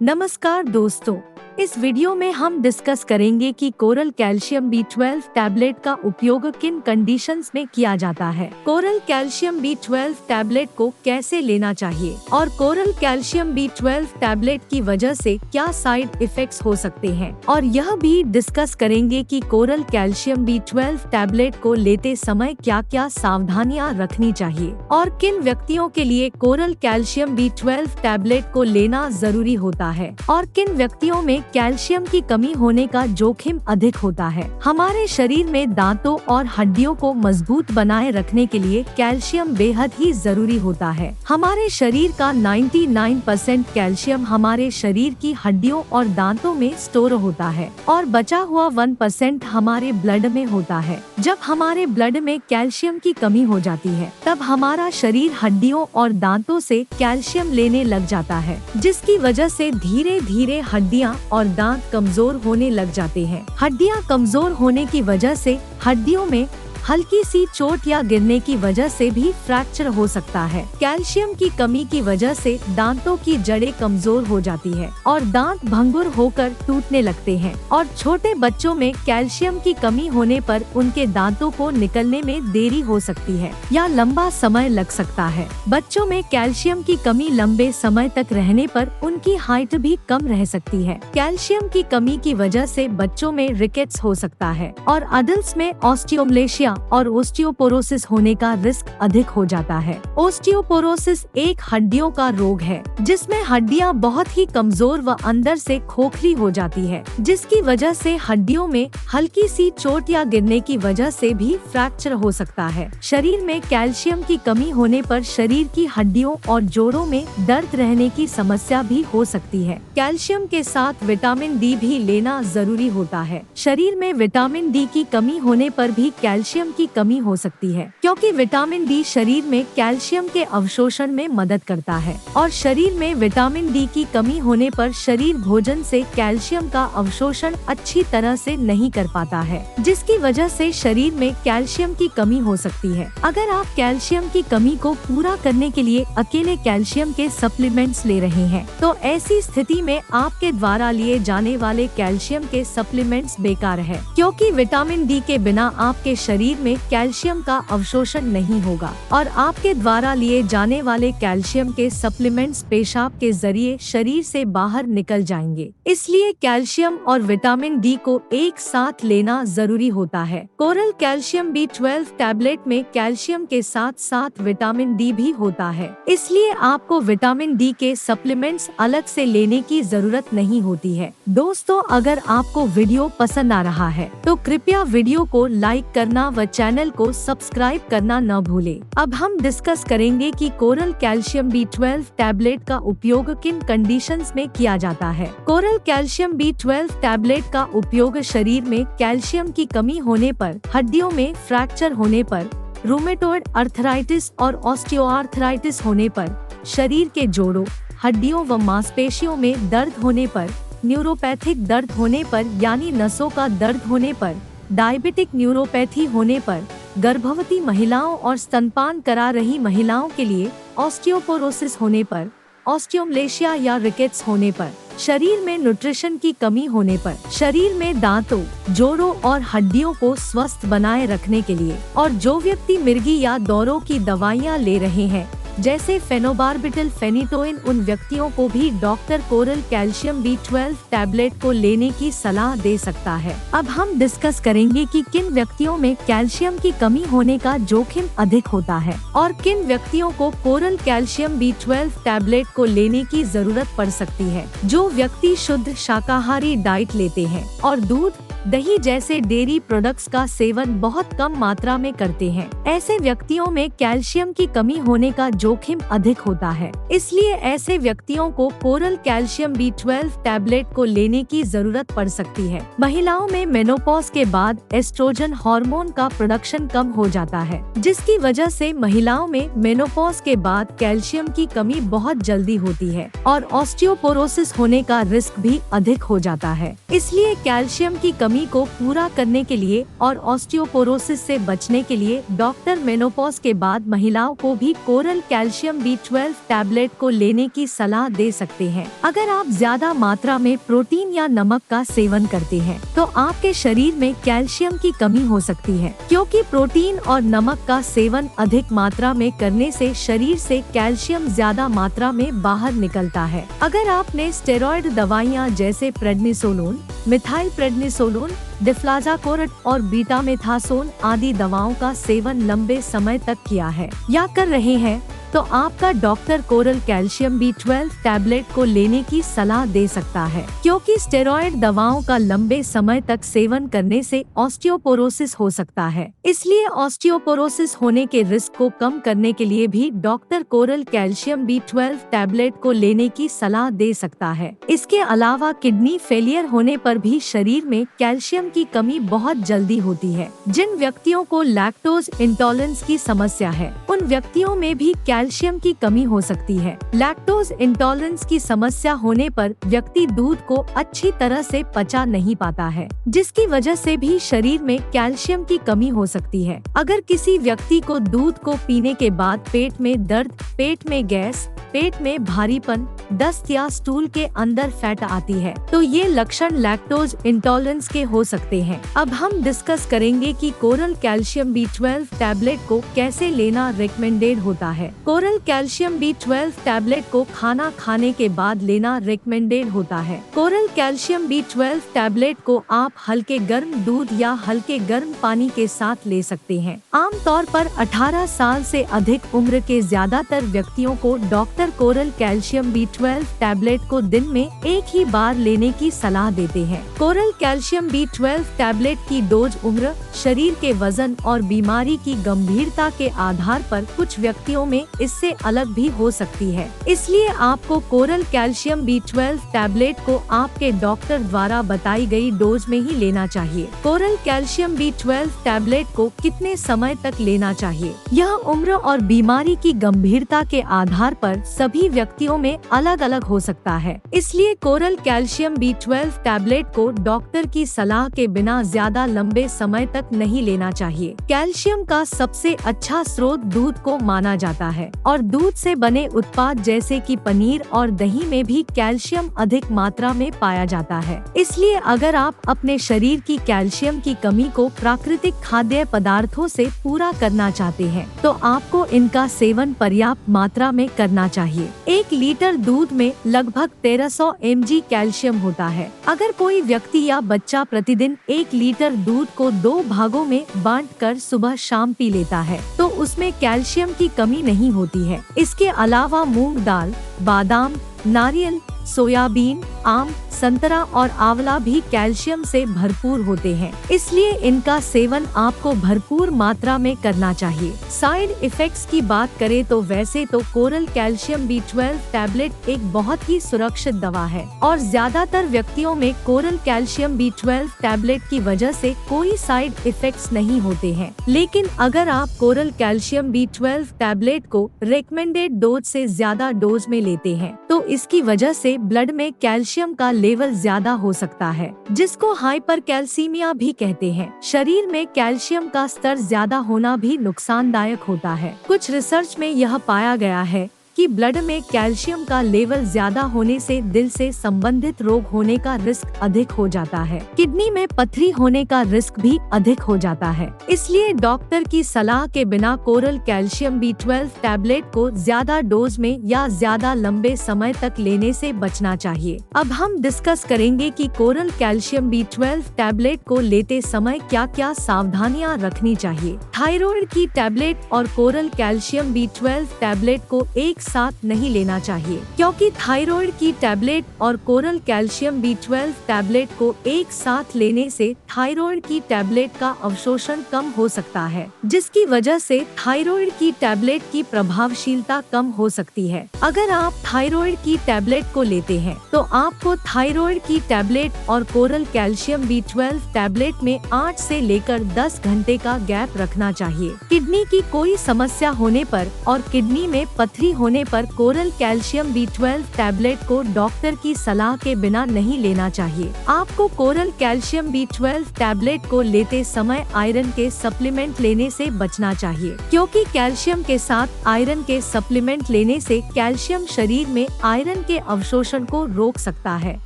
नमस्कार दोस्तों, इस वीडियो में हम डिस्कस करेंगे कि कोरल कैल्शियम B12 टैबलेट का उपयोग किन कंडीशंस में किया जाता है। कोरल कैल्शियम B12 टैबलेट को कैसे लेना चाहिए और कोरल कैल्शियम B12 टैबलेट की वजह से क्या साइड इफेक्ट्स हो सकते हैं, और यह भी डिस्कस करेंगे कि कोरल कैल्शियम B12 टैबलेट को लेते समय क्या क्या सावधानियां रखनी चाहिए और किन व्यक्तियों के लिए कोरल कैल्शियम B12 टैबलेट को लेना जरूरी होता है और किन व्यक्तियों में कैल्शियम की कमी होने का जोखिम अधिक होता है। हमारे शरीर में दांतों और हड्डियों को मजबूत बनाए रखने के लिए कैल्शियम बेहद ही जरूरी होता है। हमारे शरीर का 99% कैल्शियम हमारे शरीर की हड्डियों और दांतों में स्टोर होता है और बचा हुआ 1% हमारे ब्लड में होता है। जब हमारे ब्लड में कैल्शियम की कमी हो जाती है, तब हमारा शरीर हड्डियों और दांतों से कैल्शियम लेने लग जाता है, जिसकी वजह से धीरे धीरे हड्डियां और दांत कमजोर होने लग जाते हैं। हड्डियां कमजोर होने की वजह से हड्डियों में हल्की सी चोट या गिरने की वजह से भी फ्रैक्चर हो सकता है। कैल्शियम की कमी की वजह से दांतों की जड़ें कमजोर हो जाती है और दांत भंगुर होकर टूटने लगते हैं, और छोटे बच्चों में कैल्शियम की कमी होने पर उनके दांतों को निकलने में देरी हो सकती है या लंबा समय लग सकता है। बच्चों में कैल्शियम की कमी लंबे समय तक रहने पर उनकी हाइट भी कम रह सकती है। कैल्शियम की कमी की वजह से बच्चों में रिकेट्स हो सकता है और अडल्ट्स में ऑस्टियोमलेशिया और ओस्टियोपोरोसिस होने का रिस्क अधिक हो जाता है। ओस्टियोपोरोसिस एक हड्डियों का रोग है जिसमें हड्डियां बहुत ही कमजोर व अंदर से खोखली हो जाती है, जिसकी वजह से हड्डियों में हल्की सी चोट या गिरने की वजह से भी फ्रैक्चर हो सकता है। शरीर में कैल्शियम की कमी होने पर शरीर की हड्डियों और जोड़ों में दर्द रहने की समस्या भी हो सकती है। कैल्शियम के साथ विटामिन डी भी लेना जरूरी होता है। शरीर में विटामिन डी की कमी होने पर भी कैल्शियम की कमी हो सकती है, क्योंकि विटामिन डी शरीर में कैल्शियम के अवशोषण में मदद करता है, और शरीर में विटामिन डी की कमी होने पर शरीर भोजन से कैल्शियम का अवशोषण अच्छी तरह से नहीं कर पाता है, जिसकी वजह से शरीर में कैल्शियम की कमी हो सकती है। अगर आप कैल्शियम की कमी को पूरा करने के लिए अकेले कैल्शियम के सप्लीमेंट्स ले रहे हैं, तो ऐसी स्थिति में आपके द्वारा लिए जाने वाले कैल्शियम के सप्लीमेंट्स बेकार है, क्योंकि विटामिन डी के बिना आपके शरीर में कैल्शियम का अवशोषण नहीं होगा और आपके द्वारा लिए जाने वाले कैल्शियम के सप्लीमेंट्स पेशाब के जरिए शरीर से बाहर निकल जाएंगे। इसलिए कैल्शियम और विटामिन डी को एक साथ लेना जरूरी होता है। कोरल कैल्शियम B12 टैबलेट में कैल्शियम के साथ साथ विटामिन डी भी होता है, इसलिए आपको विटामिन डी के सप्लीमेंट्स अलग से लेने की जरूरत नहीं होती है। दोस्तों, अगर आपको वीडियो पसंद आ रहा है तो कृपया वीडियो को लाइक करना व चैनल को सब्सक्राइब करना न भूलें। अब हम डिस्कस करेंगे कि कोरल कैल्शियम B12 टैबलेट का उपयोग किन कंडीशंस में किया जाता है। कोरल कैल्शियम B12 टैबलेट का उपयोग शरीर में कैल्शियम की कमी होने पर, हड्डियों में फ्रैक्चर होने पर, रूमेटॉइड अर्थराइटिस और ऑस्टियोआर्थराइटिस होने पर, शरीर के जोड़ों, हड्डियों व मांसपेशियों में दर्द होने पर, न्यूरोपैथिक दर्द होने पर यानी नसों का दर्द होने पर, डायबिटिक न्यूरोपैथी होने पर, गर्भवती महिलाओं और स्तनपान करा रही महिलाओं के लिए ऑस्टियोपोरोसिस होने पर, ऑस्टियोमलेशिया या रिकेट्स होने पर, शरीर में न्यूट्रिशन की कमी होने पर, शरीर में दांतों, जोड़ों और हड्डियों को स्वस्थ बनाए रखने के लिए, और जो व्यक्ति मिर्गी या दौरों की दवाइयां ले रहे हैं जैसे फेनोबार्बिटल, फेनिटोइन, उन व्यक्तियों को भी doctor coral calcium B12 tablet को लेने की सलाह दे सकता है। अब हम डिस्कस करेंगे कि किन व्यक्तियों में कैल्शियम की कमी होने का जोखिम अधिक होता है और किन व्यक्तियों को कोरल कैल्शियम B12 टैबलेट को लेने की जरूरत पड़ सकती है। जो व्यक्ति शुद्ध शाकाहारी डाइट लेते हैं और दूध, दही जैसे डेयरी प्रोडक्ट्स का सेवन बहुत कम मात्रा में करते हैं, ऐसे व्यक्तियों में कैल्शियम की कमी होने का जोखिम अधिक होता है। इसलिए ऐसे व्यक्तियों को कोरल कैल्शियम B12 टैबलेट को लेने की जरूरत पड़ सकती है। महिलाओं में मेनोपॉज के बाद एस्ट्रोजन हार्मोन का प्रोडक्शन कम हो जाता है, जिसकी वजह से महिलाओं में मेनोपॉज के बाद कैल्शियम की कमी बहुत जल्दी होती है और ऑस्टियोपोरोसिस होने का रिस्क भी अधिक हो जाता है। इसलिए कैल्शियम की कमी कमी को पूरा करने के लिए और ऑस्टियोपोरोसिस से बचने के लिए डॉक्टर मेनोपॉज के बाद महिलाओं को भी कोरल कैल्शियम B12 टैबलेट को लेने की सलाह दे सकते हैं। अगर आप ज्यादा मात्रा में प्रोटीन या नमक का सेवन करते हैं तो आपके शरीर में कैल्शियम की कमी हो सकती है, क्योंकि प्रोटीन और नमक का सेवन अधिक मात्रा में करने से शरीर से कैल्शियम ज्यादा मात्रा में बाहर निकलता है। अगर आपने स्टेरॉइड दवाइयाँ जैसे प्रेडनिसोलोन, मिथाइल प्रेडनिसोलोन, डिफ्लाजाकोरेट और बीटामेथासोन आदि दवाओं का सेवन लंबे समय तक किया है या कर रहे हैं तो आपका doctor coral calcium B12 tablet को लेने की सलाह दे सकता है, क्योंकि स्टेरॉइड दवाओं का लंबे समय तक सेवन करने से ऑस्टियोपोरोसिस हो सकता है। इसलिए ऑस्टियोपोरोसिस होने के रिस्क को कम करने के लिए भी doctor coral calcium B12 tablet को लेने की सलाह दे सकता है। इसके अलावा किडनी फेलियर होने पर भी शरीर में कैल्शियम की कमी बहुत जल्दी होती है। जिन व्यक्तियों को लैक्टोज इंटॉलरेंस की समस्या है उन व्यक्तियों में भी कैल्शियम की कमी हो सकती है। लैक्टोज इंटॉलरेंस की समस्या होने पर व्यक्ति दूध को अच्छी तरह से पचा नहीं पाता है, जिसकी वजह से भी शरीर में कैल्शियम की कमी हो सकती है। अगर किसी व्यक्ति को दूध को पीने के बाद पेट में दर्द, पेट में गैस, पेट में भारीपन, दस्त या स्टूल के अंदर फैट आती है तो ये लक्षण लैक्टोज इंटॉलरेंस के हो सकते हैं। अब हम डिस्कस करेंगे कि कोरल कैल्शियम B12 टैबलेट को कैसे लेना रिकमेंडेड होता है। कोरल कैल्शियम B12 टैबलेट को खाना खाने के बाद लेना रिकमेंडेड होता है। कोरल कैल्शियम B12 टैबलेट को आप हल्के गर्म दूध या हल्के गर्म पानी के साथ ले सकते हैं। आमतौर पर 18 साल से अधिक उम्र के ज्यादातर व्यक्तियों को doctor coral calcium B12 tablet को दिन में एक ही बार लेने की सलाह देते हैं। कोरल कैल्शियम B12 टैबलेट की डोज उम्र, शरीर के वजन और बीमारी की गंभीरता के आधार पर कुछ व्यक्तियों में इससे अलग भी हो सकती है। इसलिए आपको कोरल कैल्शियम B12 टैबलेट को आपके डॉक्टर द्वारा बताई गई डोज में ही लेना चाहिए। कोरल कैल्शियम B12 टैबलेट को कितने समय तक लेना चाहिए, यह उम्र और बीमारी की गंभीरता के आधार पर सभी व्यक्तियों में अलग अलग हो सकता है। इसलिए कोरल कैल्शियम B12 टैबलेट को डॉक्टर की सलाह के बिना ज्यादा लंबे समय तक नहीं लेना चाहिए। कैल्शियम का सबसे अच्छा स्रोत दूध को माना जाता है और दूध से बने उत्पाद जैसे कि पनीर और दही में भी कैल्शियम अधिक मात्रा में पाया जाता है। इसलिए अगर आप अपने शरीर की कैल्शियम की कमी को प्राकृतिक खाद्य पदार्थों से पूरा करना चाहते हैं तो आपको इनका सेवन पर्याप्त मात्रा में करना चाहिए। 1 लीटर दूध में लगभग 1300 mg कैल्शियम होता है। अगर कोई व्यक्ति या बच्चा प्रतिदिन 1 लीटर दूध को 2 भागों में बांटकर सुबह शाम पी लेता है तो उसमें कैल्शियम की कमी नहीं होती है। इसके अलावा मूंग दाल, बादाम, नारियल, सोयाबीन, आम, संतरा और आंवला भी कैल्शियम से भरपूर होते हैं, इसलिए इनका सेवन आपको भरपूर मात्रा में करना चाहिए। साइड इफेक्ट्स की बात करें तो वैसे तो कोरल कैल्शियम B12 टैबलेट एक बहुत ही सुरक्षित दवा है और ज्यादातर व्यक्तियों में कोरल कैल्शियम B12 टैबलेट की वजह से कोई साइड इफेक्ट्स नहीं होते हैं। लेकिन अगर आप कोरल कैल्शियम B12 टैबलेट को रिकमेंडेड डोज से ज्यादा डोज में लेते हैं तो इसकी वजह से ब्लड में कैल्शियम का लेवल ज्यादा हो सकता है, जिसको हाइपरकैल्सीमिया भी कहते हैं। शरीर में कैल्शियम का स्तर ज्यादा होना भी नुकसानदायक होता है। कुछ रिसर्च में यह पाया गया है कि ब्लड में कैल्शियम का लेवल ज्यादा होने से दिल से संबंधित रोग होने का रिस्क अधिक हो जाता है। किडनी में पथरी होने का रिस्क भी अधिक हो जाता है। इसलिए डॉक्टर की सलाह के बिना कोरल कैल्शियम B12 टैबलेट को ज्यादा डोज में या ज्यादा लंबे समय तक लेने से बचना चाहिए। अब हम डिस्कस करेंगे कि कोरल कैल्शियम B12 टैबलेट को लेते समय क्या क्या सावधानियां रखनी चाहिए। थायराइड की टैबलेट और कोरल कैल्शियम B12 टैबलेट को एक साथ नहीं लेना चाहिए, क्योंकि थायराइड की टैबलेट और कोरल कैल्शियम B12 टैबलेट को एक साथ लेने से थायराइड की टैबलेट का अवशोषण कम हो सकता है, जिसकी वजह से थायराइड की टैबलेट की प्रभावशीलता कम हो सकती है। अगर आप थायराइड की टैबलेट को लेते हैं तो आपको थायराइड की टैबलेट और कोरल कैल्शियम B12 टैबलेट में 8 से लेकर 10 घंटे का गैप रखना चाहिए। किडनी की कोई समस्या होने पर और किडनी में पथरी होने होने पर कोरल कैल्शियम B12 टैबलेट को डॉक्टर की सलाह के बिना नहीं लेना चाहिए। आपको कोरल कैल्शियम B12 टैबलेट को लेते समय आयरन के सप्लीमेंट लेने से बचना चाहिए, क्योंकि कैल्शियम के साथ आयरन के सप्लीमेंट लेने से कैल्शियम शरीर में आयरन के अवशोषण को रोक सकता है।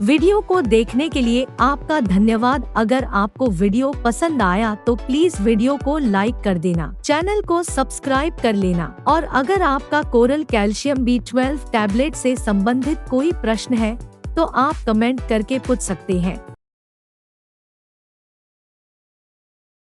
वीडियो को देखने के लिए आपका धन्यवाद। अगर आपको वीडियो पसंद आया तो प्लीज वीडियो को लाइक कर देना, चैनल को सब्सक्राइब कर लेना, और अगर आपका कोरल कैल्शियम B12 टैबलेट से संबंधित कोई प्रश्न है तो आप कमेंट करके पूछ सकते हैं।